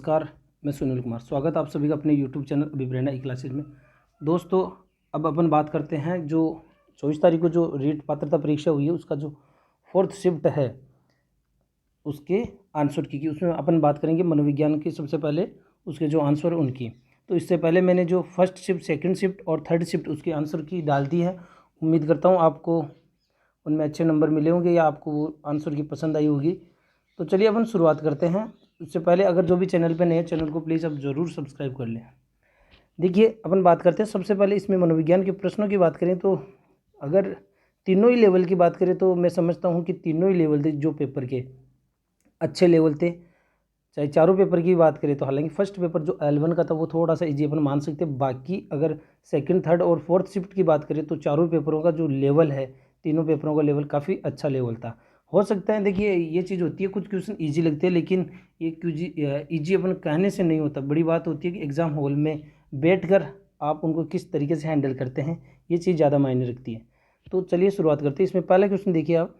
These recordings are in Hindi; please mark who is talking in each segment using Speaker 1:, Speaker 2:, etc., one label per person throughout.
Speaker 1: नमस्कार, मैं सुनील कुमार। स्वागत आप सभी का अपने यूट्यूब चैनल अभिप्रेरणा ई क्लासेज में। दोस्तों, अब अपन बात करते हैं जो 24 तारीख को जो रीट पात्रता परीक्षा हुई है उसका जो 4th शिफ्ट है उसके आंसर की उसमें अपन बात करेंगे मनोविज्ञान की। सबसे पहले उसके जो आंसर उनकी, तो इससे पहले मैंने जो फर्स्ट शिफ्ट, सेकंड शिफ्ट और थर्ड शिफ्ट उसके आंसर की डाल दी है। उम्मीद करता हूँ आपको उनमें अच्छे नंबर मिले होंगे या आपको वो आंसर की पसंद आई होगी। तो चलिए अपन शुरुआत करते हैं। उससे पहले अगर जो भी चैनल पे नए, चैनल को प्लीज़ अब ज़रूर सब्सक्राइब कर लें। देखिए, अपन बात करते हैं सबसे पहले इसमें मनोविज्ञान के प्रश्नों की बात करें तो अगर तीनों ही लेवल की बात करें तो मैं समझता हूँ कि तीनों ही लेवल थे जो पेपर के अच्छे लेवल थे। चाहे चारों पेपर की बात करें तो हालांकि फर्स्ट पेपर जो L1 का था वो थोड़ा सा इजी अपन मान सकते हैं। बाकी अगर सेकंड, थर्ड और फोर्थ शिफ्ट की बात करें तो चारों पेपरों का जो लेवल है, तीनों पेपरों का लेवल काफ़ी अच्छा लेवल था। हो सकता है, देखिए ये चीज़ होती है, कुछ क्वेश्चन इजी लगते हैं लेकिन ये इजी अपन कहने से नहीं होता। बड़ी बात होती है कि एग्ज़ाम हॉल में बैठकर आप उनको किस तरीके से हैंडल करते हैं, ये चीज़ ज़्यादा मायने रखती है। तो चलिए शुरुआत करते हैं। इसमें पहला क्वेश्चन देखिए, आप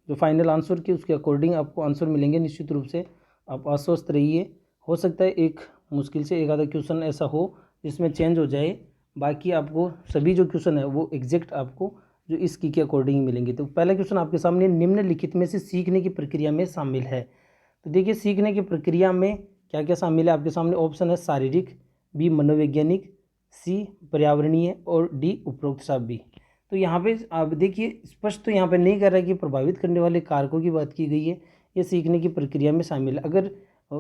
Speaker 1: जो फाइनल आंसर की उसके अकॉर्डिंग आपको आंसर मिलेंगे। निश्चित रूप से आप आश्वस्त रहिए। हो सकता है एक मुश्किल से एक आधा क्वेश्चन ऐसा हो जिसमें चेंज हो जाए, बाकी आपको सभी जो क्वेश्चन है वो एग्जैक्ट आपको जो इसकी के अकॉर्डिंग मिलेंगे। तो पहला क्वेश्चन आपके सामने, निम्नलिखित में से सीखने की प्रक्रिया में शामिल है। तो देखिए, सीखने की प्रक्रिया में क्या क्या शामिल है आपके सामने। ऑप्शन है शारीरिक, बी मनोवैज्ञानिक, सी पर्यावरणीय और डी उपरोक्त सभी। तो यहाँ पे आप देखिए, स्पष्ट तो यहाँ पे नहीं कर रहा है कि प्रभावित करने वाले कारकों की बात की गई है, ये सीखने की प्रक्रिया में शामिल है। अगर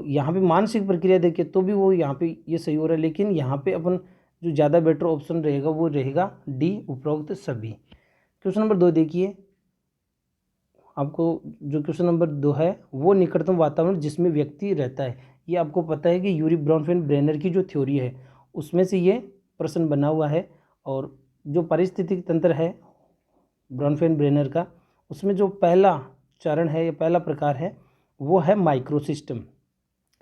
Speaker 1: यहाँ पे मानसिक प्रक्रिया देखें तो भी वो यहाँ पे ये सही हो रहा है, लेकिन यहाँ पे अपन जो ज़्यादा बेटर ऑप्शन रहेगा वो रहेगा डी उपरोक्त सभी। क्वेश्चन नंबर 2 देखिए, आपको जो क्वेश्चन नंबर 2 है वो निकटतम वातावरण जिसमें व्यक्ति रहता है। ये आपको पता है कि यूरी ब्रॉनफेन ब्रेनर की जो थ्योरी है उसमें से ये प्रश्न बना हुआ है। और जो पारिस्थितिक तंत्र है ब्रॉनफेन ब्रेनर का, उसमें जो पहला चरण है या पहला प्रकार है वो है माइक्रो सिस्टम,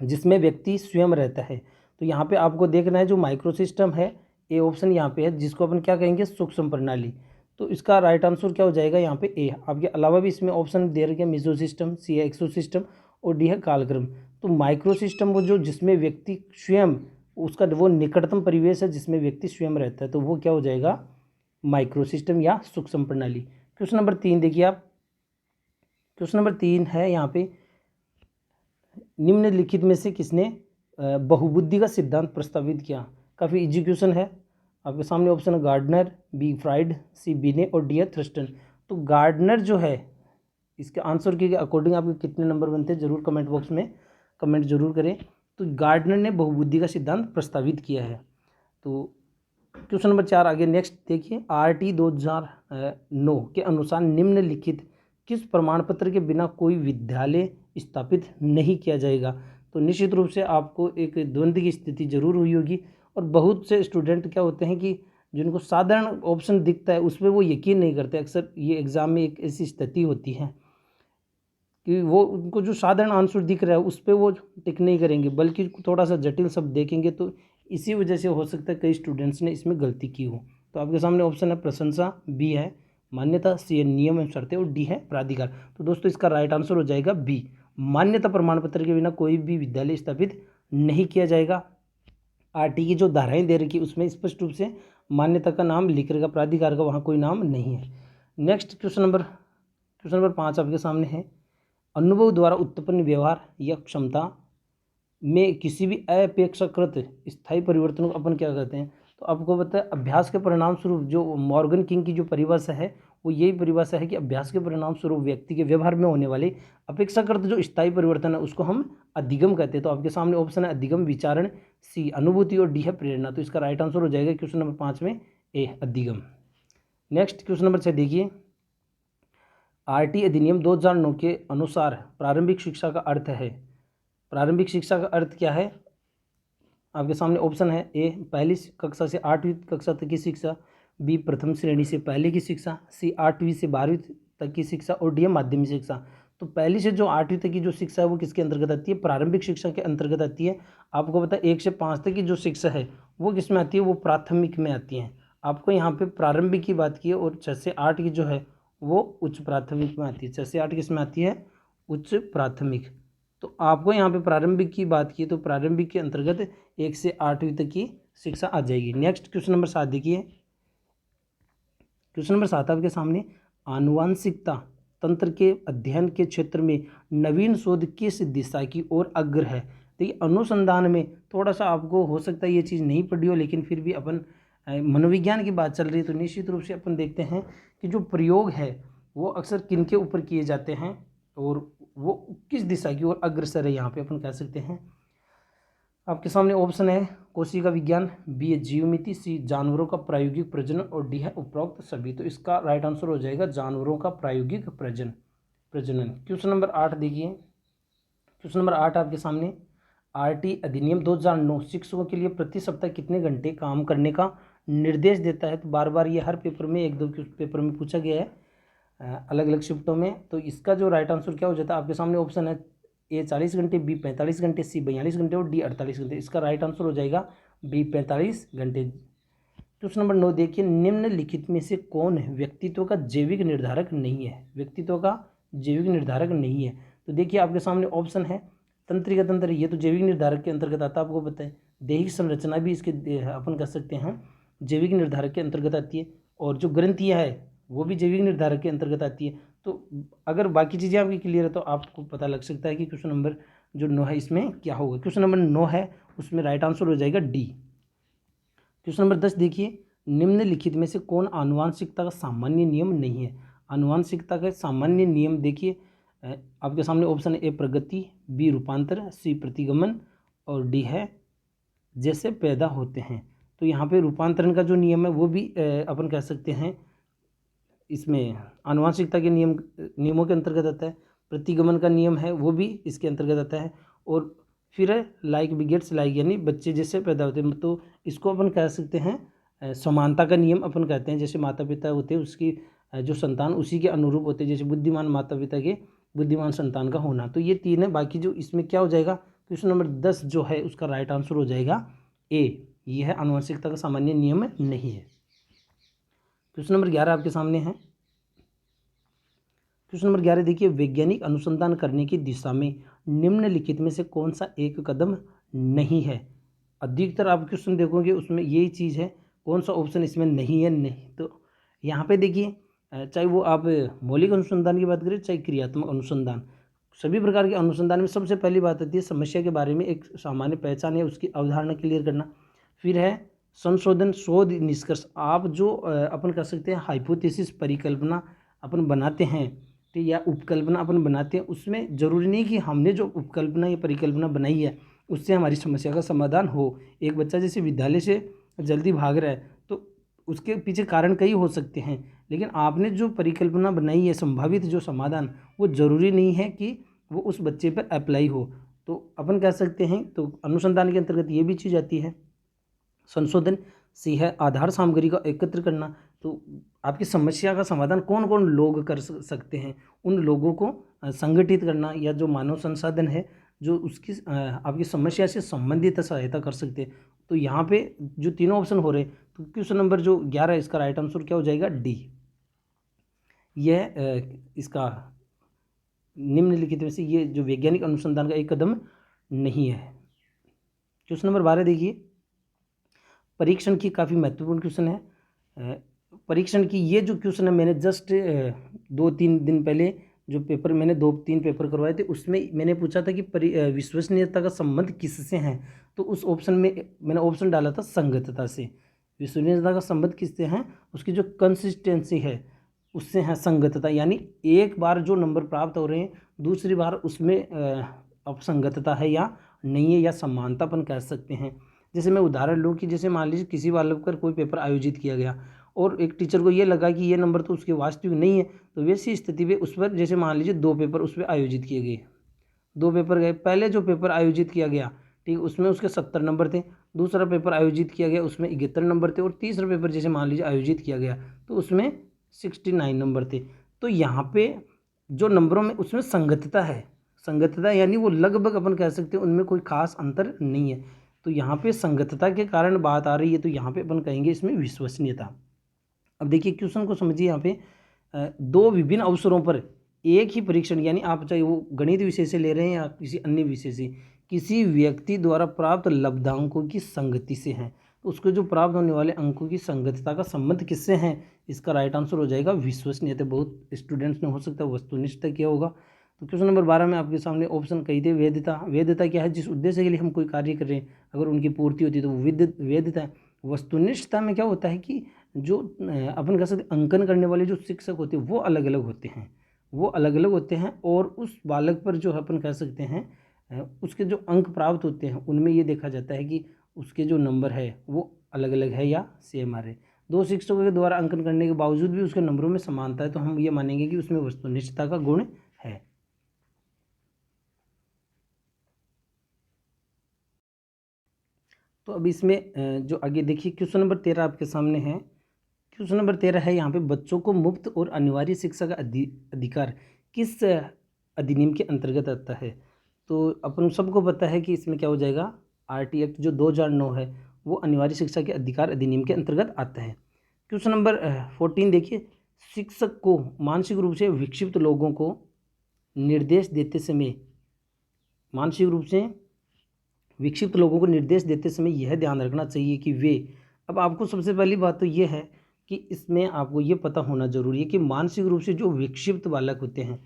Speaker 1: जिसमें व्यक्ति स्वयं रहता है। तो यहाँ पे आपको देखना है जो माइक्रो सिस्टम है, ए ऑप्शन यहाँ पे है, जिसको अपन क्या कहेंगे, सूक्ष्म प्रणाली। तो इसका राइट आंसर क्या हो जाएगा यहाँ पे ए। आपके अलावा भी इसमें ऑप्शन दे रखे हैं, मिजो सिस्टम, सी है एक्सो सिस्टम और डी है कालक्रम। तो माइक्रो सिस्टम वो जो जिसमें व्यक्ति स्वयं, उसका वो निकटतम परिवेश है जिसमें व्यक्ति स्वयं रहता है, तो वो क्या हो जाएगा, माइक्रो सिस्टम या सूक्ष्म प्रणाली। क्वेश्चन नंबर 3 देखिए आप। क्वेश्चन नंबर 3 है यहाँ पे, निम्नलिखित में से किसने बहुबुद्धि का सिद्धांत प्रस्तावित किया। काफ़ी इजी क्वेश्चन है। आपके सामने ऑप्शन है गार्डनर, बी फ्राइड, सी बिने और डी है थ्रस्टन। तो गार्डनर जो है, इसके आंसर के अकॉर्डिंग आपके कितने नंबर बनते हैं जरूर कमेंट बॉक्स में कमेंट जरूर करें। तो गार्डनर ने बहुबुद्धि का सिद्धांत प्रस्तावित किया है। तो क्वेश्चन नंबर 4 आगे नेक्स्ट देखिए, RT 2009 के अनुसार निम्नलिखित किस प्रमाण पत्र के बिना कोई विद्यालय स्थापित नहीं किया जाएगा। तो निश्चित रूप से आपको एक द्वंद्व की स्थिति जरूर हुई होगी। और बहुत से स्टूडेंट क्या होते हैं कि जिनको साधारण ऑप्शन दिखता है उस पर वो यकीन नहीं करते। अक्सर ये एग्ज़ाम में एक ऐसी स्थिति होती है कि वो उनको जो साधारण आंसर दिख रहा है उस पर वो टिक नहीं करेंगे, बल्कि थोड़ा सा जटिल शब्द देखेंगे। तो इसी वजह से हो सकता है कई स्टूडेंट्स ने इसमें गलती की हो। तो आपके सामने ऑप्शन है प्रशंसा, बी है मान्यता, सी है नियम एवं शर्तें और डी है प्राधिकार। तो दोस्तों इसका राइट आंसर हो जाएगा बी, मान्यता प्रमाण पत्र के बिना कोई भी विद्यालय स्थापित नहीं किया जाएगा। RT की जो धाराएं दे रखी उसमें स्पष्ट रूप से मान्यता का नाम लिख रहेगा, प्राधिकार का वहाँ कोई नाम नहीं है। नेक्स्ट क्वेश्चन नंबर 5 आपके सामने है, अनुभव द्वारा उत्पन्न व्यवहार या क्षमता में किसी भी अपेक्षाकृत स्थायी परिवर्तन को अपन क्या कहते हैं। तो आपको पता है अभ्यास के परिणाम स्वरूप, जो मॉर्गन किंग की जो परिभाषा है वो यही परिभाषा है कि अभ्यास के परिणाम स्वरूप व्यक्ति के व्यवहार में होने वाले अपेक्षाकृत जो स्थायी परिवर्तन है उसको हम अधिगम कहते हैं। तो आपके सामने ऑप्शन है अधिगम, विचारण, सी अनुभूति और डी है प्रेरणा। तो इसका राइट आंसर हो जाएगा क्वेश्चन नंबर 5 में ए अधिगम। नेक्स्ट क्वेश्चन नंबर 6 देखिए, RT अधिनियम 2009 के अनुसार प्रारंभिक शिक्षा का अर्थ है। प्रारंभिक शिक्षा का अर्थ क्या है। आपके सामने ऑप्शन है ए पहली कक्षा से 8वीं कक्षा तक की शिक्षा, बी प्रथम श्रेणी से पहले की शिक्षा, सी 8वीं से 12वीं तक की शिक्षा और डी माध्यमिक शिक्षा। तो पहली से जो 8वीं तक की जो शिक्षा है वो किसके अंतर्गत आती है, प्रारंभिक शिक्षा के अंतर्गत आती है। आपको पता है 1 से 5 तक की जो शिक्षा है वो किस में आती है, वो प्राथमिक में आती है। आपको यहाँ पे प्रारंभिक की बात की है, और 6 से 8 की जो है वो उच्च प्राथमिक में आती है। 6 से 8 किस में आती है, उच्च प्राथमिक। तो आपको यहाँ पे प्रारंभिक की बात की तो प्रारंभिक के अंतर्गत 1 से 8वीं तक की शिक्षा आ जाएगी। नेक्स्ट क्वेश्चन नंबर 7 देखिए। क्वेश्चन नंबर 7 आपके सामने, आनुवांशिकता तंत्र के अध्ययन के क्षेत्र में नवीन शोध किस दिशा की ओर अग्र है। देखिए अनुसंधान में थोड़ा सा आपको हो सकता है ये चीज़ नहीं पढ़ी हो, लेकिन फिर भी अपन मनोविज्ञान की बात चल रही है तो निश्चित रूप से अपन देखते हैं कि जो प्रयोग है वो अक्सर किन के ऊपर किए जाते हैं और वो किस दिशा की ओर अग्रसर है, यहाँ पे अपन कह सकते हैं। आपके सामने ऑप्शन है कोशिका विज्ञान, बी है जीवमिति, सी जानवरों का प्रायोगिक प्रजनन और डी है उपरोक्त सभी। तो इसका राइट आंसर हो जाएगा जानवरों का प्रायोगिक प्रजनन। क्वेश्चन नंबर 8 देखिए। क्वेश्चन नंबर 8 आपके सामने, आरटी अधिनियम 2009 शिक्षकों के लिए प्रति सप्ताह कितने घंटे काम करने का निर्देश देता है। तो बार बार ये हर पेपर में 1-2 पेपर में पूछा गया है अलग अलग शिफ्टों में। तो इसका जो राइट आंसर क्या हो जाता है, आपके सामने ऑप्शन है ए 40 घंटे, बी 45 घंटे, सी 42 घंटे और डी 48 घंटे। इसका राइट आंसर हो जाएगा बी 45 घंटे। क्वेश्चन नंबर 9 देखिए, निम्नलिखित में से कौन व्यक्तित्व का जैविक निर्धारक नहीं है। व्यक्तित्व का जैविक निर्धारक नहीं है। तो देखिए आपके सामने ऑप्शन है तंत्रिका तंत्र, ये तो जैविक निर्धारक के अंतर्गत आता है, आपको पता है। दैहिक संरचना भी इसके अपन कह सकते हैं जैविक निर्धारक के अंतर्गत आती है, और जो ग्रंथियाँ है वो भी जैविक निर्धारक के अंतर्गत आती है। तो अगर बाकी चीज़ें आपकी क्लियर है तो आपको पता लग सकता है कि क्वेश्चन नंबर जो 9 है इसमें क्या होगा। क्वेश्चन नंबर 9 है उसमें राइट आंसर हो जाएगा डी। क्वेश्चन नंबर 10 देखिए, निम्नलिखित में से कौन आनुवांशिकता का सामान्य नियम नहीं है। आनुवांशिकता का सामान्य नियम देखिए आपके सामने ऑप्शन ए प्रगति, बी रूपांतर, सी प्रतिगमन और डी है जैसे पैदा होते हैं। तो यहाँ पे रूपांतरण का जो नियम है वो भी अपन कह सकते हैं इसमें आनुवांशिकता के नियमों के अंतर्गत आता है। प्रतिगमन का नियम है वो भी इसके अंतर्गत आता है। और फिर है लाइक बिगेट्स लाइक, यानी बच्चे जैसे पैदा होते हैं। तो इसको अपन कह सकते हैं समानता का नियम अपन कहते हैं। जैसे माता पिता होते हैं उसकी जो संतान उसी के अनुरूप होते हैं, जैसे बुद्धिमान माता पिता के बुद्धिमान संतान का होना। तो ये 3 है। बाकी जो इसमें क्या हो जाएगा, क्वेश्चन नंबर 10 जो है उसका राइट आंसर हो जाएगा ए, ये है आनुवंशिकता का सामान्य नियम नहीं है। क्वेश्चन नंबर 11 आपके सामने है। क्वेश्चन नंबर 11 देखिए, वैज्ञानिक अनुसंधान करने की दिशा में निम्नलिखित में से कौन सा एक कदम नहीं है। अधिकतर आप क्वेश्चन देखोगे उसमें यही चीज़ है, कौन सा ऑप्शन इसमें नहीं है। नहीं तो यहाँ पे देखिए चाहे वो आप मौलिक अनुसंधान की बात करें चाहे क्रियात्मक अनुसंधान, सभी प्रकार के अनुसंधान में सबसे पहली बात आती है समस्या के बारे में एक सामान्य पहचान है, उसकी अवधारणा क्लियर करना। फिर है संशोधन, शोध निष्कर्ष। आप जो अपन कर सकते हैं हाइपोथेसिस, परिकल्पना अपन बनाते हैं ठीक, या उपकल्पना अपन बनाते हैं, उसमें ज़रूरी नहीं कि हमने जो उपकल्पना या परिकल्पना बनाई है उससे हमारी समस्या का समाधान हो। एक बच्चा जैसे विद्यालय से जल्दी भाग रहा है तो उसके पीछे कारण कई हो सकते हैं, लेकिन आपने जो परिकल्पना बनाई है संभावित जो समाधान, वो ज़रूरी नहीं है कि वो उस बच्चे पर अप्लाई हो। तो अपन कह सकते हैं तो अनुसंधान के अंतर्गत ये भी चीज़ आती है। संशोधन सी है आधार सामग्री का एकत्र करना। तो आपकी समस्या का समाधान कौन कौन लोग कर सकते हैं, उन लोगों को संगठित करना, या जो मानव संसाधन है जो उसकी आपकी समस्या से संबंधित सहायता कर सकते हैं। तो यहाँ पे जो तीनों ऑप्शन हो रहे, तो क्वेश्चन नंबर जो 11 इसका राइट आंसर क्या हो जाएगा डी। यह इसका निम्नलिखित में से ये जो वैज्ञानिक अनुसंधान का एक कदम नहीं है। क्वेश्चन नंबर 12 देखिए, परीक्षण की काफ़ी महत्वपूर्ण क्वेश्चन है। परीक्षण की ये जो क्वेश्चन है मैंने जस्ट 2-3 दिन पहले जो पेपर मैंने 2-3 पेपर करवाए थे उसमें मैंने पूछा था कि विश्वसनीयता का संबंध किससे है। तो उस ऑप्शन में मैंने ऑप्शन डाला था संगतता से। विश्वसनीयता का संबंध किससे है, उसकी जो कंसिस्टेंसी है उससे है संगतता, यानी एक बार जो नंबर प्राप्त हो रहे हैं दूसरी बार उसमें अब संगतता है या नहीं है, या समानता अपन कह सकते हैं। जैसे मैं उदाहरण लूँ कि जैसे मान लीजिए किसी बालक पर कोई पेपर आयोजित किया गया और एक टीचर को ये लगा कि ये नंबर तो उसके वास्तविक नहीं है, तो वैसी स्थिति में उस पर जैसे मान लीजिए 2 पेपर उस पर आयोजित किए गए, 2 पेपर गए। पहले जो पेपर आयोजित किया गया ठीक, उसमें उसके 70 नंबर थे। दूसरा पेपर आयोजित किया गया उसमें 71 नंबर थे। और तीसरा पेपर जैसे मान लीजिए आयोजित किया गया तो उसमें 69 नंबर थे। तो यहाँ पे जो नंबरों में उसमें संगतता है, संगतता यानी वो लगभग अपन कह सकते हैं उनमें कोई खास अंतर नहीं है। तो यहाँ पे संगतता के कारण बात आ रही है, तो यहाँ पे अपन कहेंगे इसमें विश्वसनीयता। अब देखिए क्वेश्चन को समझिए, यहाँ पे 2 विभिन्न अवसरों पर एक ही परीक्षण, यानी आप चाहे वो गणित विषय से ले रहे हैं या किसी अन्य विषय से, किसी व्यक्ति द्वारा प्राप्त लब्धांकों की संगति से है, तो उसको जो प्राप्त होने वाले अंकों की संगतता का संबंध किससे है, इसका राइट आंसर हो जाएगा विश्वसनीयता। बहुत स्टूडेंट्स ने हो सकता है वस्तुनिष्ठता किया होगा। तो क्वेश्चन नंबर 12 में आपके सामने ऑप्शन कही थे वैधता। वैधता क्या है, जिस उद्देश्य के लिए हम कोई कार्य कर रहे हैं अगर उनकी पूर्ति होती है तो वो वैधता है। वस्तुनिष्ठता में क्या होता है कि जो अपन कह सकते अंकन करने वाले जो शिक्षक होते हैं वो अलग अलग होते हैं, वो अलग अलग होते हैं, और उस बालक पर जो अपन कह सकते हैं उसके जो अंक प्राप्त होते हैं उनमें ये देखा जाता है कि उसके जो नंबर है वो अलग अलग है या सेम आ रहे। दो शिक्षकों के द्वारा अंकन करने के बावजूद भी उसके नंबरों में समानता है, तो हम ये मानेंगे कि उसमें वस्तुनिष्ठता का गुण है। तो अब इसमें जो आगे देखिए क्वेश्चन नंबर 13 आपके सामने है। क्वेश्चन नंबर 13 है यहाँ पे, बच्चों को मुफ्त और अनिवार्य शिक्षा का अधिकार किस अधिनियम के अंतर्गत आता है। तो अपन सबको पता है कि इसमें क्या हो जाएगा, आरटी एक्ट जो 2009 है वो अनिवार्य शिक्षा के अधिकार अधिनियम के अंतर्गत आता है। क्वेश्चन नंबर 14 देखिए, शिक्षक को मानसिक रूप से विक्षिप्त लोगों को निर्देश देते समय, मानसिक रूप से विक्षिप्त लोगों को निर्देश देते समय यह ध्यान रखना चाहिए कि वे, अब आपको सबसे पहली बात तो ये है कि इसमें आपको ये पता होना जरूरी है कि मानसिक रूप से जो विक्षिप्त बालक होते हैं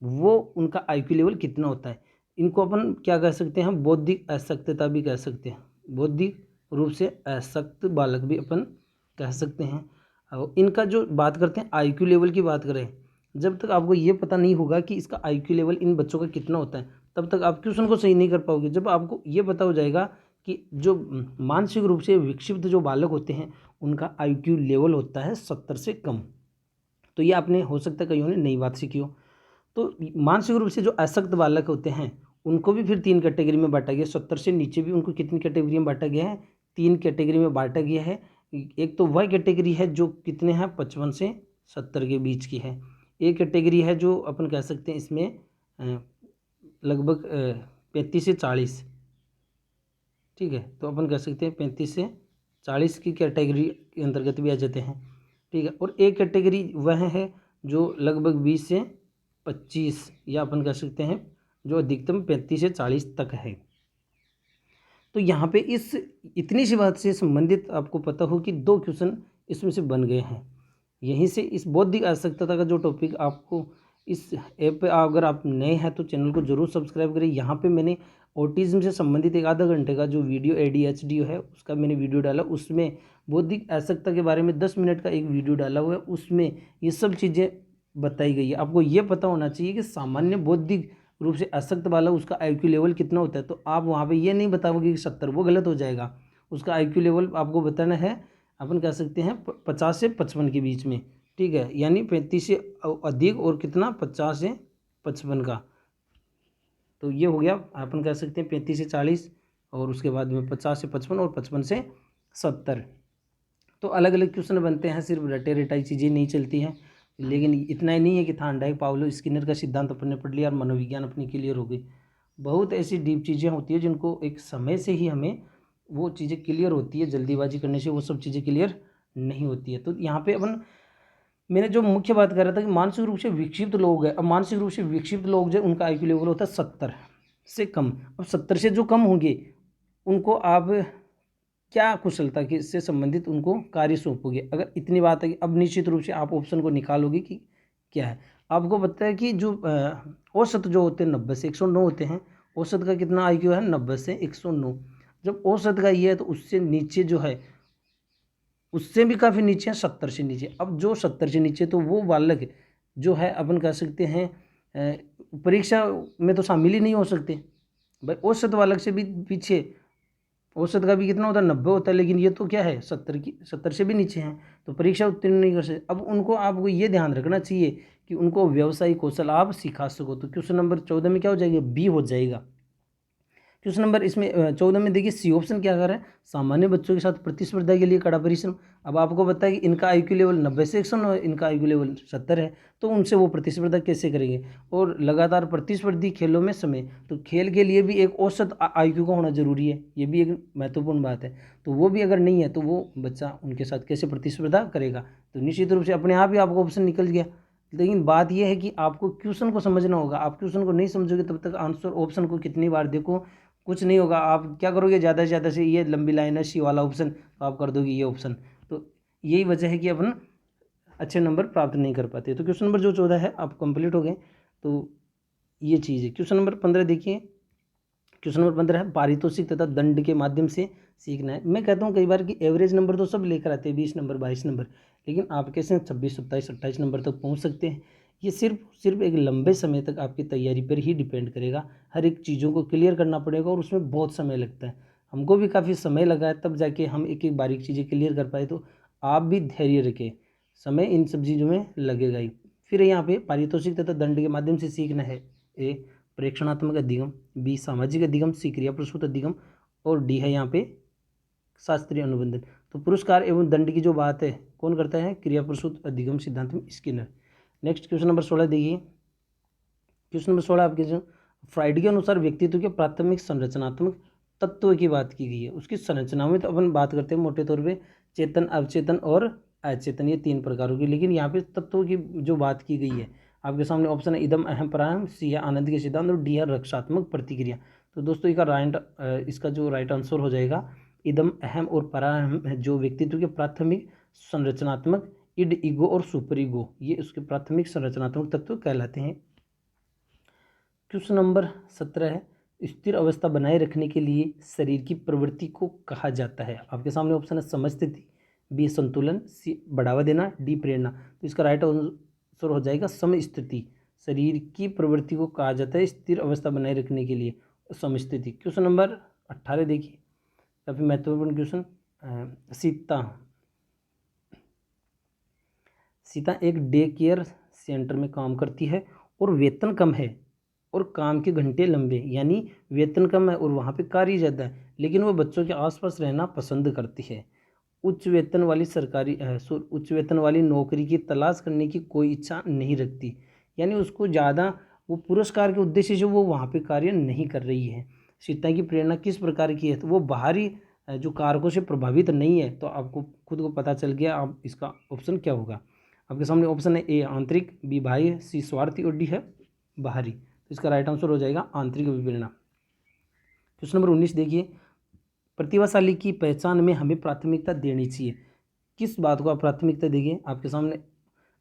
Speaker 1: वो उनका आईक्यू लेवल कितना होता है। इनको अपन क्या कह सकते हैं, बौद्धिक अशक्तता भी कह सकते हैं, बौद्धिक रूप से अशक्त बालक भी अपन कह सकते हैं। और इनका जो बात करते हैं आईक्यू लेवल की बात करें, जब तक आपको ये पता नहीं होगा कि इसका आईक्यू लेवल इन बच्चों का कितना होता है तब तक आप क्वेश्चन को सही नहीं कर पाओगे। जब आपको ये पता हो जाएगा कि जो मानसिक रूप से विक्षिप्त जो बालक होते हैं उनका आईक्यू लेवल होता है 70 से कम, तो ये आपने हो सकता है कईयों ने नई बात सीखी हो। तो मानसिक रूप से जो अशक्त बालक होते हैं उनको भी फिर 3 कैटेगरी में बांटा गया, 70 से नीचे भी उनको कितनी कैटेगरी में बांटा गया है, 3 कैटेगरी में बांटा गया है। एक तो वह कैटेगरी है जो कितने हैं 55 से 70 के बीच की है, एक कैटेगरी है जो अपन कह सकते हैं इसमें लगभग 35 से 40, ठीक है, तो अपन कह सकते हैं 35 से 40 की कैटेगरी के अंतर्गत भी आ जाते हैं, ठीक है। और एक कैटेगरी वह है जो लगभग 20 से 25 या अपन कह सकते हैं जो अधिकतम 35 से 40 तक है। तो यहाँ पे इस इतनी सी बात से संबंधित आपको पता हो कि 2 क्वेश्चन इसमें से बन गए हैं। यहीं से इस बौद्धिक आवश्यकता का जो टॉपिक आपको इस ऐप पे, अगर आप नए हैं तो चैनल को जरूर सब्सक्राइब करें। यहाँ पे मैंने ऑटिज्म से संबंधित एक आधा घंटे का जो वीडियो ADHD है उसका मैंने वीडियो डाला, उसमें बौद्धिक आवश्यकता के बारे में 10 मिनट का एक वीडियो डाला हुआ है, उसमें ये सब चीज़ें बताई गई है। आपको ये पता होना चाहिए कि सामान्य बौद्धिक रूप से अशक्त वाला उसका आईक्यू लेवल कितना होता है, तो आप वहाँ पे ये नहीं बताओगे कि 70, वो गलत हो जाएगा। उसका आईक्यू लेवल आपको बताना है, अपन कह सकते हैं 50 से 55 के बीच में, ठीक है, यानी 35 से अधिक और कितना 50 से 55 का। तो ये हो गया, अपन कह सकते हैं 35 से 40 और उसके बाद में 50 से 55 और 55 से 70। तो अलग अलग क्वेश्चन बनते हैं, सिर्फ रटे रटाई चीज़ें नहीं चलती हैं। लेकिन इतना ही नहीं है कि थार्नडाइक पावलो स्किनर का सिद्धांत अपने पढ़ लिया और मनोविज्ञान अपनी क्लियर हो गई। बहुत ऐसी डीप चीज़ें होती है जिनको एक समय से ही हमें वो चीज़ें क्लियर होती है, जल्दीबाजी करने से वो सब चीज़ें क्लियर नहीं होती है। तो यहाँ पे अपन मैंने जो मुख्य बात कर रहा था कि मानसिक रूप से विक्षिप्त लोग हैं, अब मानसिक रूप से विक्षिप्त लोग जो उनका आईक्यू लेवल होता है 70 से कम। अब 70 से जो कम होंगे उनको आप क्या कुशलता के से संबंधित उनको कार्य सौंपोगे। अगर इतनी बात है कि अब निश्चित रूप से आप ऑप्शन को निकालोगे कि क्या है। आपको पता है कि जो औसत जो होते हैं 90 से 109 होते हैं, औसत का कितना आईक्यू है 90 से 109। जब औसत का ये है तो उससे नीचे जो है उससे भी काफ़ी नीचे है 70 से नीचे। अब जो 70 से नीचे तो वो बालक जो है अपन कह सकते हैं परीक्षा में तो शामिल ही नहीं हो सकते भाई। औसत बालक से भी पीछे, औसत का भी कितना होता है 90 होता है, लेकिन ये तो क्या है 70 से भी नीचे हैं, तो परीक्षा उत्तीर्ण नहीं कर सकते। अब उनको आपको ये ध्यान रखना चाहिए कि उनको व्यवसायिक कौशल आप सिखा सको। तो क्वेश्चन नंबर 14 में क्या हो जाएगा, बी हो जाएगा। क्वेश्चन नंबर इसमें 14 में देखिए सी ऑप्शन क्या कर रहा है, सामान्य बच्चों के साथ प्रतिस्पर्धा के लिए कड़ा परिश्रम। अब आपको पता है कि इनका आईक्यू लेवल 90 से 109 है, इनका आईक्यू लेवल 70 है, तो उनसे वो प्रतिस्पर्धा कैसे करेंगे। और लगातार प्रतिस्पर्धी खेलों में समय, तो खेल के लिए भी एक औसत आईक्यू का होना जरूरी है, ये भी एक महत्वपूर्ण बात है। तो वो भी अगर नहीं है तो वो बच्चा उनके साथ कैसे प्रतिस्पर्धा करेगा। तो निश्चित रूप से अपने आप ही आपको ऑप्शन निकल गया, लेकिन बात यह है कि आपको क्वेश्चन को समझना होगा। आप क्वेश्चन को नहीं समझोगे तब तक आंसर ऑप्शन को कितनी बार देखो कुछ नहीं होगा। आप क्या करोगे, ज़्यादा से ज़्यादा से ये लंबी लाइन है सी वाला ऑप्शन, तो आप कर दोगे ये ऑप्शन। तो यही वजह है कि अपन अच्छे नंबर प्राप्त नहीं कर पाते। तो क्वेश्चन नंबर जो 14 है आप कंप्लीट हो गए। तो ये चीज़ है। क्वेश्चन नंबर 15 देखिए। क्वेश्चन नंबर 15 है पारितोषिक तथा दंड के माध्यम से सीखना है। मैं कहता हूँ कई बार कि एवरेज नंबर तो सब लेकर आते हैं 20 नंबर 22 नंबर, लेकिन आप कैसे 26 27 28 नंबर तक पहुँच सकते हैं। ये सिर्फ एक लंबे समय तक आपकी तैयारी पर ही डिपेंड करेगा। हर एक चीज़ों को क्लियर करना पड़ेगा और उसमें बहुत समय लगता है। हमको भी काफ़ी समय लगा है, तब जाके हम एक एक बारीक चीज़ें क्लियर कर पाए। तो आप भी धैर्य रखें, समय इन सब चीज़ों में लगेगा ही। फिर यहाँ पे पारितोषिक तथा दंड के माध्यम से सीखना है। ए प्रेक्षणात्मक अधिगम, बी सामाजिक अधिगम, सी क्रिया प्रसूत अधिगम और डी है यहाँ पे शास्त्रीय अनुबंधन। तो पुरस्कार एवं दंड की जो बात है कौन करता है, क्रिया प्रसूत अधिगम सिद्धांत में स्किनर। नेक्स्ट क्वेश्चन नंबर 16 देखिए। क्वेश्चन नंबर 16 आपके जो फ्राइड के अनुसार व्यक्तित्व के प्राथमिक संरचनात्मक तत्व की बात की गई है। उसकी संरचना में तो अपन बात करते हैं मोटे तौर पे चेतन, अवचेतन और अचेतन, ये 3 प्रकारों की। लेकिन यहाँ पे तत्वों की जो बात की गई है आपके सामने ऑप्शन है इदम अहम परायम, सी है आनंद के सिद्धांत और डी है रक्षात्मक प्रतिक्रिया। तो दोस्तों इसका जो राइट आंसर हो जाएगा इदम अहम और परायम है, जो व्यक्तित्व के प्राथमिक संरचनात्मक इड, ईगो और सुपर ईगो, ये उसके प्राथमिक संरचनात्मक तत्व कहलाते हैं। क्वेश्चन नंबर 17 है स्थिर अवस्था बनाए रखने के लिए शरीर की प्रवृत्ति को कहा जाता है। आपके सामने ऑप्शन है समस्थिति, बी संतुलन, सी बढ़ावा देना, डी प्रेरणा। तो इसका राइट आंसर हो जाएगा समस्थिति। शरीर की प्रवृत्ति को कहा जाता है स्थिर अवस्था बनाए रखने के लिए समस्थिति। क्वेश्चन नंबर 18 देखिए, काफ़ी महत्वपूर्ण क्वेश्चन। सीता एक डे केयर सेंटर में काम करती है और वेतन कम है और काम के घंटे लंबे, यानी वेतन कम है और वहाँ पे कार्य ज़्यादा है, लेकिन वो बच्चों के आसपास रहना पसंद करती है। उच्च वेतन वाली नौकरी की तलाश करने की कोई इच्छा नहीं रखती, यानी उसको ज़्यादा वो पुरस्कार के उद्देश्य से वो वहाँ पे कार्य नहीं कर रही है। सीता की प्रेरणा किस प्रकार की है, तो वो बाहरी जो कारकों से प्रभावित नहीं है। तो आपको खुद को पता चल गया अब इसका ऑप्शन क्या होगा। आपके सामने ऑप्शन है ए आंतरिक, बी बाह्य, सी स्वार्थी और डी है बाहरी। तो इसका राइट आंसर हो जाएगा आंतरिक विप्रेरणा। क्वेश्चन नंबर 19 देखिए। प्रतिभाशाली की पहचान में हमें प्राथमिकता देनी चाहिए। किस बात को आप प्राथमिकता देंगे, आपके सामने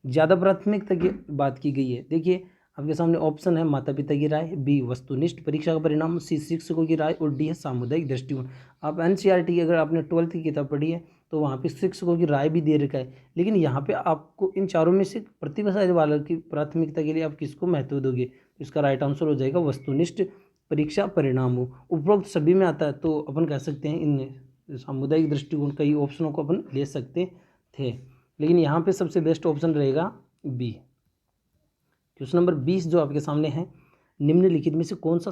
Speaker 1: ज़्यादा प्राथमिकता की बात की गई है। देखिए आपके सामने ऑप्शन है माता पिता की राय, बी वस्तुनिष्ठ परीक्षा का परिणाम, सी शिक्षकों की राय और डी है सामुदायिक दृष्टिकोण। आप एनसीईआरटी अगर आपने 12th की किताब पढ़ी है तो वहाँ पे शिक्षकों की राय भी दे रखा है, लेकिन यहाँ पे आपको इन चारों में से प्रतिभाशाली वालों की प्राथमिकता के लिए आप किसको महत्व दोगे। तो इसका राइट आंसर हो जाएगा वस्तुनिष्ठ परीक्षा परिणाम हो। उपरोक्त सभी में आता है, तो अपन कह सकते हैं इन सामुदायिक दृष्टिकोण कई ऑप्शनों को अपन ले सकते थे, लेकिन यहाँ पे सबसे बेस्ट ऑप्शन रहेगा बी। क्वेश्चन नंबर 20 जो आपके सामने है, निम्नलिखित में से कौन सा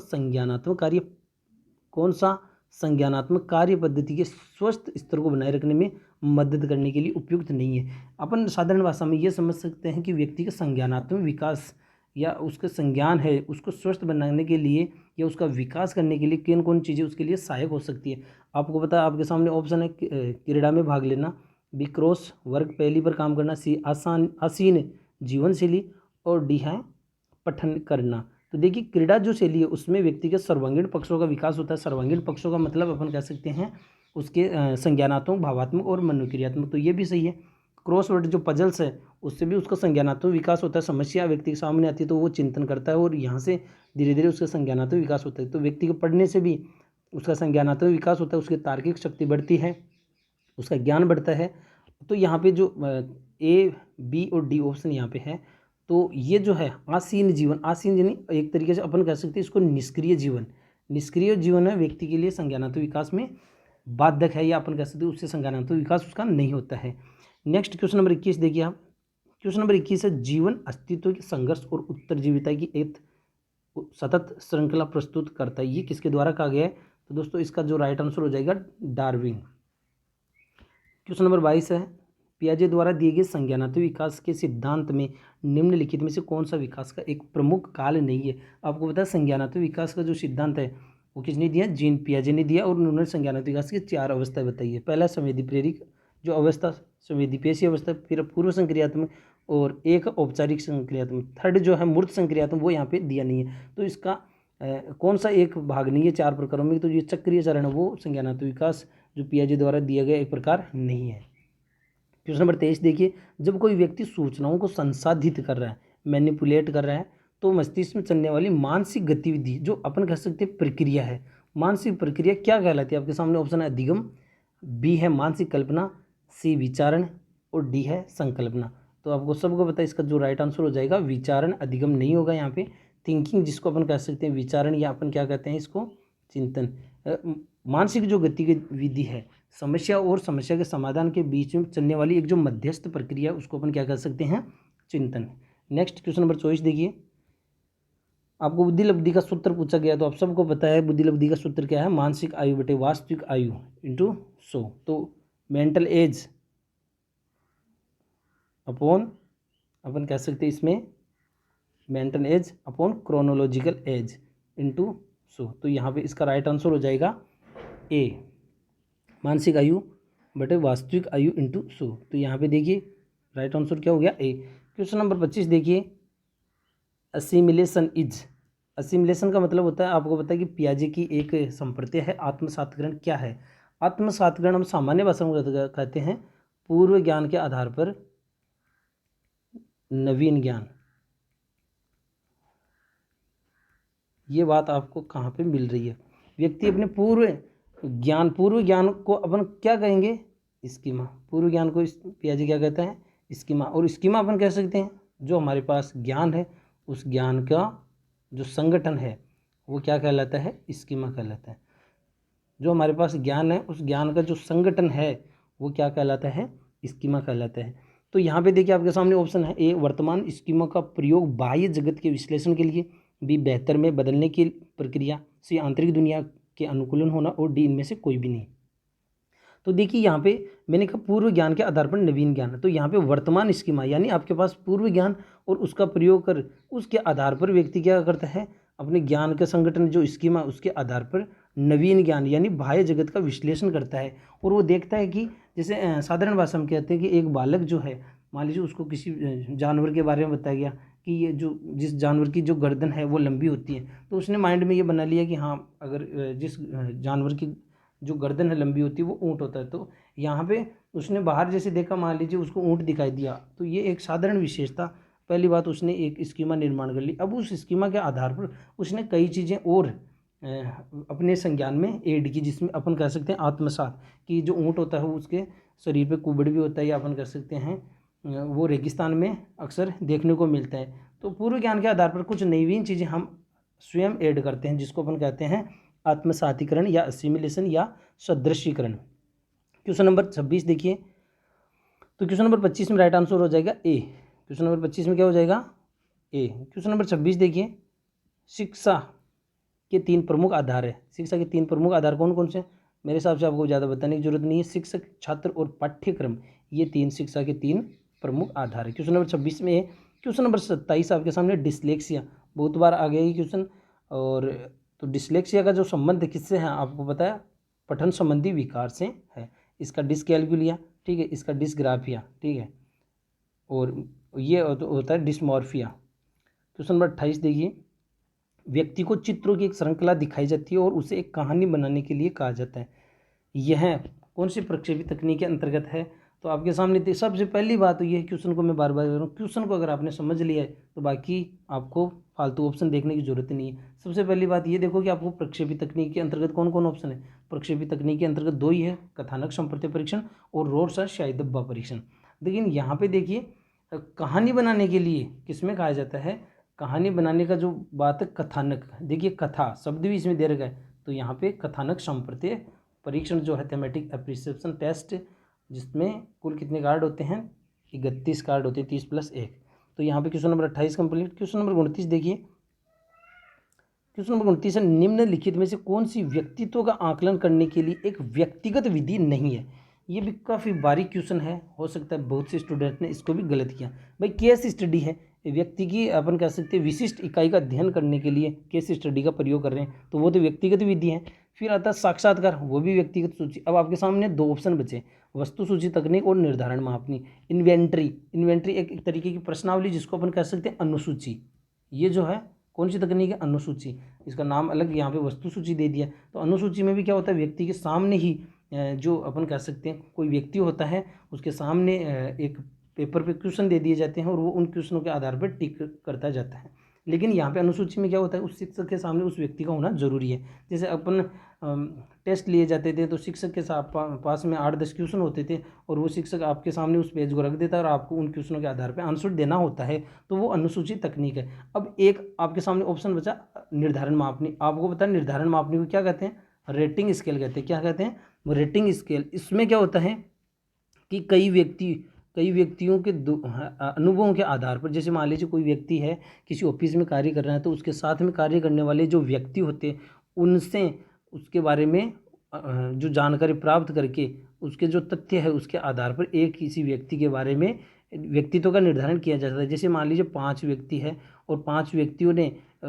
Speaker 1: संज्ञानात्मक कार्य पद्धति के स्वस्थ स्तर को बनाए रखने में मदद करने के लिए उपयुक्त नहीं है। अपन साधारण भाषा में ये समझ सकते हैं कि व्यक्ति का संज्ञानात्मक विकास या उसका संज्ञान है उसको स्वस्थ बनाने के लिए या उसका विकास करने के लिए किन कौन चीज़ें उसके लिए सहायक हो सकती है। आपको पता है आपके सामने ऑप्शन है क्रीड़ा में भाग लेना, बी क्रॉस वर्क पहली पर काम करना, सी आसीन जीवन शैली और डी है पठन करना। तो देखिए क्रीड़ा जो शैली है उसमें व्यक्ति के सर्वांगीण पक्षों का विकास होता है। सर्वांगीण पक्षों का मतलब अपन कह सकते हैं उसके संज्ञानात्मक, भावात्मक और मनोक्रियात्मक। तो ये भी सही है। क्रॉसवर्ड जो पजल्स है उससे भी उसका संज्ञानात्मक विकास होता है। समस्या व्यक्ति के सामने आती है तो वो चिंतन करता है और यहाँ से धीरे धीरे उसका संज्ञानात्मक विकास होता है। तो व्यक्ति के पढ़ने से भी उसका संज्ञानात्मक विकास होता है, उसकी तार्किक शक्ति बढ़ती है, उसका ज्ञान बढ़ता है। तो यहाँ पे जो ए बी और डी ऑप्शन यहाँ पे है, तो ये जो है आसीन जीवन, आसीन यानी एक तरीके से अपन कह सकते हैं इसको निष्क्रिय जीवन। निष्क्रिय जीवन है व्यक्ति के लिए संज्ञानात्मक विकास में बाधक है, या अपन कह सकते हैं उससे संज्ञानात्मक विकास उसका नहीं होता है। नेक्स्ट क्वेश्चन नंबर 21 देखिए आप। क्वेश्चन नंबर 21 है जीवन अस्तित्व के संघर्ष और उत्तरजीविता की एक सतत श्रृंखला प्रस्तुत करता है। ये किसके द्वारा कहा गया है, तो दोस्तों इसका जो राइट आंसर हो जाएगा डार्विन। क्वेश्चन नंबर 22 है पियाजे द्वारा दिए गए संज्ञानात्मक विकास के सिद्धांत में निम्नलिखित में से कौन सा विकास का एक प्रमुख काल नहीं है। आपको पता है संज्ञानात्मक विकास का जो सिद्धांत है वो किसने दिया, जीन पियाजे ने दिया, और उन्होंने संज्ञानात्मक विकास की 4 अवस्थाएं बताई है। पहला संवेदी प्रेरिक जो अवस्था, संवेदी पेशी अवस्था, फिर पूर्व संक्रियात्मक और एक औपचारिक संक्रियात्मक, थर्ड जो है मूर्त संक्रियात्मक वो यहाँ पे दिया नहीं है। तो इसका कौन सा एक भाग नहीं है 4 प्रकारों में, तो ये चक्रीय चरण है वो संज्ञानात्मक विकास जो पियाजे द्वारा दिया गया एक प्रकार नहीं है। क्वेश्चन नंबर 23 देखिए, जब कोई व्यक्ति सूचनाओं को संसाधित कर रहा है, मैनिपुलेट कर रहा है, तो मस्तिष्क में चलने वाली मानसिक गतिविधि जो अपन कह सकते हैं प्रक्रिया है, मानसिक प्रक्रिया क्या कहलाती है? आपके सामने ऑप्शन है अधिगम, बी है मानसिक कल्पना, सी विचारण और डी है संकल्पना। तो आपको सबको पता है इसका जो राइट आंसर हो जाएगा विचारण, अधिगम नहीं होगा यहाँ पे। थिंकिंग जिसको अपन कह सकते हैं विचारण, या अपन क्या कहते हैं इसको चिंतन। मानसिक जो गतिविधि है समस्या और समस्या के समाधान के बीच में चलने वाली एक जो मध्यस्थ प्रक्रिया उसको अपन क्या कह सकते हैं चिंतन। नेक्स्ट क्वेश्चन नंबर 24 देखिए, आपको बुद्धि लब्धि का सूत्र पूछा गया, तो आप सबको पता है बुद्धि लब्धि का सूत्र क्या है, मानसिक आयु बटे वास्तविक आयु इंटू 100। तो मेंटल एज अपॉन अपन कह सकते हैं इसमें mental as upon chronological age into 100। तो यहाँ पे इसका राइट आंसर हो जाएगा ए, मानसिक आयु बटे वास्तविक आयु इंटू 100। तो यहाँ पे देखिए राइट आंसर क्या हो गया ए। क्वेश्चन नंबर 25 देखिए, असिमिलेशन इज, असिमिलेशन का मतलब होता है, आपको पता है कि पियाजे की एक संप्रत्यय है आत्मसातग्रहण। क्या है आत्मसातग्रहण? हम सामान्य भाषा में कहते हैं पूर्व ज्ञान के आधार पर नवीन ज्ञान। ये बात आपको कहाँ पे मिल रही है? व्यक्ति अपने पूर्व ज्ञान को अपन क्या कहेंगे स्कीमा, पूर्व ज्ञान को पियाजे क्या कहता है स्कीमा। और स्कीमा अपन कह सकते हैं जो हमारे पास ज्ञान है उस ज्ञान का जो संगठन है वो क्या कहलाता है स्कीमा कहलाता है। जो हमारे पास ज्ञान है उस ज्ञान का जो संगठन है वो क्या कहलाता है स्कीमा कहलाता है। तो यहाँ पे देखिए आपके सामने ऑप्शन है ए, वर्तमान स्कीमा का प्रयोग बाह्य जगत के विश्लेषण के लिए, बी, बेहतर में बदलने की प्रक्रिया, सी, आंतरिक दुनिया के अनुकूलन होना, और डी, इनमें से कोई भी नहीं। तो देखिए यहाँ पे मैंने कहा पूर्व ज्ञान के आधार पर नवीन ज्ञान, तो यहाँ पे वर्तमान स्कीमा यानी आपके पास पूर्व ज्ञान और उसका प्रयोग कर उसके आधार पर व्यक्ति क्या करता है अपने ज्ञान का संगठन जो स्कीमा उसके आधार पर नवीन ज्ञान यानी बाह्य जगत का विश्लेषण करता है। और वो देखता है कि जैसे साधारण भाषा में कहते हैं कि एक बालक जो है मान लीजिए उसको किसी जानवर के बारे में बताया गया कि ये जो जिस जानवर की जो गर्दन है वो लंबी होती है, तो उसने माइंड में ये बना लिया कि हाँ अगर जिस जानवर की जो गर्दन है लंबी होती है वो ऊँट होता है। तो यहाँ पे उसने बाहर जैसे देखा मान लीजिए उसको ऊँट दिखाई दिया, तो ये एक साधारण विशेषता, पहली बात उसने एक स्कीमा निर्माण कर ली। अब उस स्कीमा के आधार पर उसने कई चीज़ें और अपने संज्ञान में ऐड की, जिसमें अपन कह सकते हैं आत्मसात कि जो ऊँट होता है उसके शरीर पे कुबड़ भी होता है, या अपन कह सकते हैं वो रेगिस्तान में अक्सर देखने को मिलता है। तो पूर्व ज्ञान के आधार पर कुछ नवीन चीज़ें हम स्वयं ऐड करते हैं जिसको अपन कहते हैं आत्मसातीकरण या असिमिलेशन या सदृशीकरण। क्वेश्चन नंबर 26 देखिए, तो क्वेश्चन नंबर 25 में राइट आंसर हो जाएगा ए। क्वेश्चन नंबर 25 में क्या हो जाएगा ए। क्वेश्चन नंबर 26 देखिए, शिक्षा के 3 प्रमुख आधार है। शिक्षा के 3 प्रमुख आधार कौन कौन से? मेरे हिसाब से आपको ज़्यादा बताने की जरूरत नहीं है। शिक्षक, छात्र और पाठ्यक्रम, ये 3 शिक्षा के 3 प्रमुख आधार है। क्वेश्चन नंबर 26 में है। क्वेश्चन नंबर 27 आपके सामने डिसलेक्सिया, बहुत बार आ गया ये क्वेश्चन। और तो डिसलेक्सिया का जो संबंध किससे है आपको पता है, पठन संबंधी विकार से है। इसका डिसकैल्कुलिया, ठीक है, इसका डिसग्राफिया, ठीक है, और ये होता है डिसमॉर्फिया। क्वेश्चन नंबर 28 देखिए, व्यक्ति को चित्रों की एक श्रृंखला दिखाई जाती है और उसे एक कहानी बनाने के लिए कहा जाता है। यह कौन सी प्रक्षेपी तकनीक के अंतर्गत है? तो आपके सामने सबसे पहली बात तो ये क्वेश्चन को मैं बार बार कह रहा हूँ, क्वेश्चन को अगर आपने समझ लिया है तो बाकी आपको फालतू ऑप्शन देखने की जरूरत नहीं है। सबसे पहली बात ये देखो कि आपको प्रक्षेपी तकनीक के अंतर्गत कौन कौन ऑप्शन है। प्रक्षेपी तकनीक के अंतर्गत 2 ही है, कथानक संप्रत्यय परीक्षण और रोड्स शाही डब्बा परीक्षण। लेकिन यहाँ पे देखिए कहानी बनाने के लिए किसमें कहा जाता है, कहानी बनाने का जो बात है कथानक, देखिए कथा शब्द भी इसमें दे रखा है, तो यहाँ पे कथानक संप्रत्यय परीक्षण जो है थेमेटिक एप्रिसिएशन टेस्ट, जिसमें कुल कितने कार्ड होते हैं 31 कार्ड होते हैं, 30+1। तो यहाँ पे question number 28 complete. Question number 29 देखिए, क्वेश्चन नंबर 29 है, निम्नलिखित में से कौन सी व्यक्तित्व का आकलन करने के लिए एक व्यक्तिगत विधि नहीं है। ये भी काफ़ी बारीक क्वेश्चन है, हो सकता है बहुत से स्टूडेंट ने इसको भी गलत किया। भाई केस स्टडी है, व्यक्ति की अपन कह सकते हैं विशिष्ट इकाई का अध्ययन करने के लिए केस स्टडी का प्रयोग कर रहे हैं, तो वो तो व्यक्तिगत विधि है। फिर आता है साक्षात्कार, वो भी व्यक्तिगत सूची। अब आपके सामने दो ऑप्शन बचे, वस्तु सूची तकनीक और निर्धारण मापनी। इन्वेंट्री एक तरीके की प्रश्नावली जिसको अपन कह सकते हैं अनुसूची। ये जो है कौन सी तकनीक है, अनुसूची, इसका नाम अलग यहाँ पे वस्तु सूची दे दिया। तो अनुसूची में भी क्या होता है, व्यक्ति के सामने ही जो अपन कह सकते हैं कोई व्यक्ति होता है उसके सामने एक पेपर पे क्वेश्चन दे दिए जाते हैं और वो उन क्वेश्चनों के आधार पर टिक करता जाता है। लेकिन यहाँ पे अनुसूची में क्या होता है, उस शिक्षक के सामने उस व्यक्ति का होना जरूरी है। जैसे अपन टेस्ट लिए जाते थे तो शिक्षक के साथ पास में 8-10 क्वेश्चन होते थे और वो शिक्षक आपके सामने उस पेज को रख देता है और आपको उन क्वेश्चनों के आधार पर आंसर देना होता है, तो वो अनुसूची तकनीक है। अब एक आपके सामने ऑप्शन बचा निर्धारण मापनी। आपको पता है निर्धारण मापनी को क्या कहते हैं, रेटिंग स्केल कहते हैं। क्या कहते हैं, रेटिंग स्केल। इसमें क्या होता है कि कई व्यक्तियों के अनुभवों के आधार पर, जैसे मान लीजिए कोई व्यक्ति है किसी ऑफिस में कार्य कर रहा है, तो उसके साथ में कार्य करने वाले जो व्यक्ति होते हैं उनसे उसके बारे में जो जानकारी प्राप्त करके उसके जो तथ्य है उसके आधार पर एक किसी व्यक्ति के बारे में व्यक्तित्व का निर्धारण किया जाता है। जैसे मान लीजिए 5 व्यक्ति है और 5 व्यक्तियों ने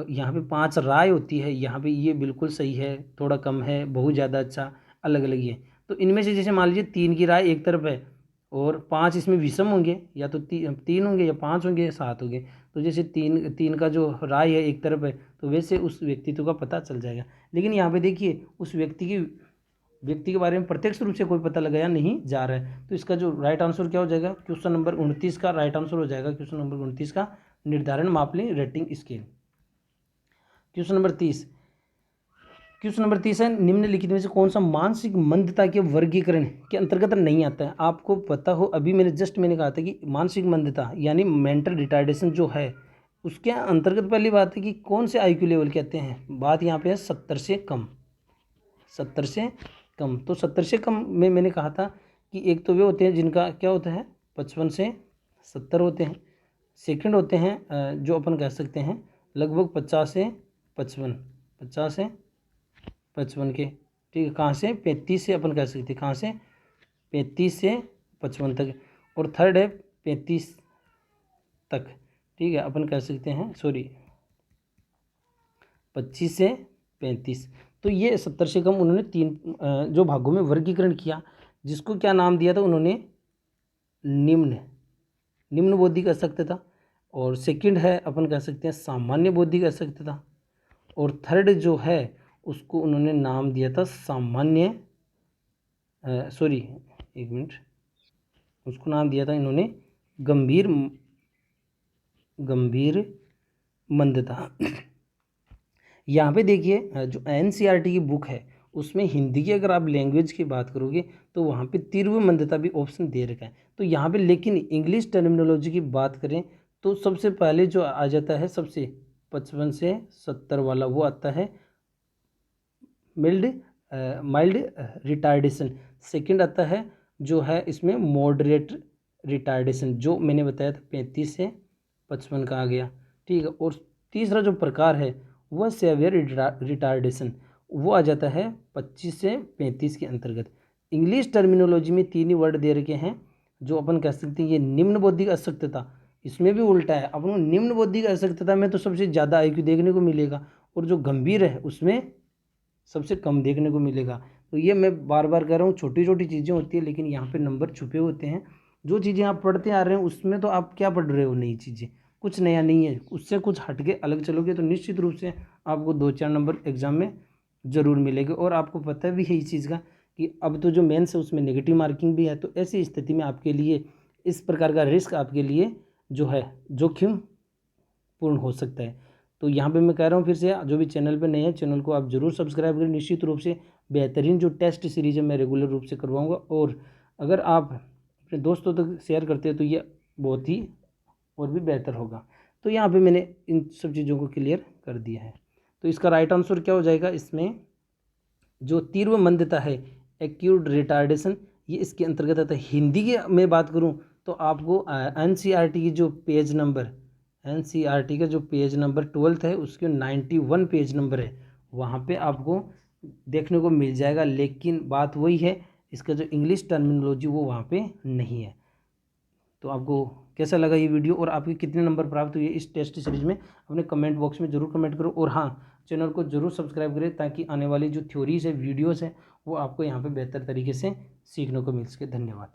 Speaker 1: यहाँ पे 5 राय होती है, यहाँ पे ये बिल्कुल सही है, थोड़ा कम है, बहुत ज़्यादा अच्छा, अलग अलग ही है। तो इनमें से जैसे मान लीजिए 3 की राय एक तरफ है और 5 इसमें विषम होंगे, या तो 3 होंगे या 5 होंगे या 7 होंगे। तो जैसे 3 का जो राय है एक तरफ है तो वैसे उस व्यक्तित्व का पता चल जाएगा। लेकिन यहाँ पे देखिए उस व्यक्ति के बारे में प्रत्यक्ष रूप से कोई पता लगाया नहीं जा रहा है। तो इसका जो राइट आंसर क्या हो जाएगा, क्वेश्चन नंबर 29 का राइट आंसर हो जाएगा, क्वेश्चन नंबर 29 का निर्धारण मापनी रेटिंग स्केल। क्वेश्चन नंबर 30 है, निम्नलिखित में से कौन सा मानसिक मंदता के वर्गीकरण के अंतर्गत नहीं आता है। आपको पता हो, अभी मैंने कहा था कि मानसिक मंदता यानी मेंटल रिटार्डेशन जो है उसके अंतर्गत पहली बात है कि कौन से आईक्यू लेवल कहते हैं। बात यहाँ पे है 70 से कम। 70 से कम, तो 70 से कम में मैंने कहा था कि एक तो वे होते हैं जिनका क्या होता है 55 से 70 होते हैं। सेकंड होते हैं जो अपन कह सकते हैं लगभग 50 से 55 के, ठीक है। कहाँ से 35 से अपन कह सकते हैं, कहाँ से 35 से 55 तक। और थर्ड है 35 तक, ठीक है, अपन कह सकते हैं 25 से 35। तो ये 70 से कम उन्होंने 3 जो भागों में वर्गीकरण किया, जिसको क्या नाम दिया था उन्होंने, निम्न बौद्धिक असक्तता। और सेकंड है अपन कह सकते हैं सामान्य बौद्धिक असक्तता। और थर्ड जो है उसको उन्होंने नाम दिया था उसको नाम दिया था इन्होंने गंभीर मंदता। यहाँ पे देखिए जो एनसीईआरटी की बुक है उसमें हिंदी की अगर आप लैंग्वेज की बात करोगे तो वहाँ पे तीव्र मंदता भी ऑप्शन दे रखा है। तो यहाँ पे लेकिन इंग्लिश टर्मिनोलॉजी की बात करें तो सबसे पहले जो आ जाता है सबसे 55 से 70 वाला वो आता है माइल्ड रिटार्डेशन। सेकंड आता है जो है इसमें मॉडरेट रिटार्डेशन, जो मैंने बताया था 35 से 55 का आ गया, ठीक है। और तीसरा जो प्रकार है वह सेवियर रिटार्डेशन, वो आ जाता है 25 से 35 के अंतर्गत। इंग्लिश टर्मिनोलॉजी में 3 ही वर्ड दे रखे हैं जो अपन कह सकते हैं। ये निम्न बौद्धिक असक्तता, इसमें भी उल्टा है। अपन निम्न बौद्धिक असक्तता में तो सबसे ज़्यादा आईक्यू देखने को मिलेगा और जो गंभीर है उसमें सबसे कम देखने को मिलेगा। तो ये मैं बार बार कह रहा हूँ, छोटी छोटी चीज़ें होती है लेकिन यहाँ पे नंबर छुपे होते हैं। जो चीज़ें आप पढ़ते आ रहे हैं उसमें तो आप क्या पढ़ रहे हो, नई चीज़ें, कुछ नया नहीं है। उससे कुछ हटके अलग चलोगे तो निश्चित रूप से आपको 2-4 नंबर एग्जाम में ज़रूर मिलेंगे। और आपको पता भी है इस चीज़ का कि अब तो जो मेंस है उसमें नेगेटिव मार्किंग भी है। तो ऐसी स्थिति में आपके लिए इस प्रकार का रिस्क आपके लिए जो है जोखिम पूर्ण हो सकता है। तो यहाँ पे मैं कह रहा हूँ फिर से, जो भी चैनल पे नए हैं चैनल को आप जरूर सब्सक्राइब करें। निश्चित रूप से बेहतरीन जो टेस्ट सीरीज है मैं रेगुलर रूप से करवाऊँगा और अगर आप अपने दोस्तों तक शेयर करते हैं तो ये बहुत ही और भी बेहतर होगा। तो यहाँ पे मैंने इन सब चीज़ों को क्लियर कर दिया है। तो इसका राइट आंसर क्या हो जाएगा, इसमें जो तीव्र मंदता है एक्यूट रिटार्डेशन, ये इसके अंतर्गत आता है। हिंदी की मैं बात करूँ तो आपको एनसीईआरटी की जो पेज नंबर, एनसीईआरटी का जो पेज नंबर 12th है उसके 91 पेज नंबर है, वहाँ पे आपको देखने को मिल जाएगा। लेकिन बात वही है, इसका जो इंग्लिश टर्मिनोलॉजी वो वहाँ पे नहीं है। तो आपको कैसा लगा ये वीडियो और आपके कितने नंबर प्राप्त हुए इस टेस्ट सीरीज में अपने कमेंट बॉक्स में ज़रूर कमेंट करो। और हाँ, चैनल को ज़रूर सब्सक्राइब करें ताकि आने वाली जो थ्योरीज है, वीडियोज़ हैं, वो आपको यहाँ पे बेहतर तरीके से सीखने को मिल सके। धन्यवाद।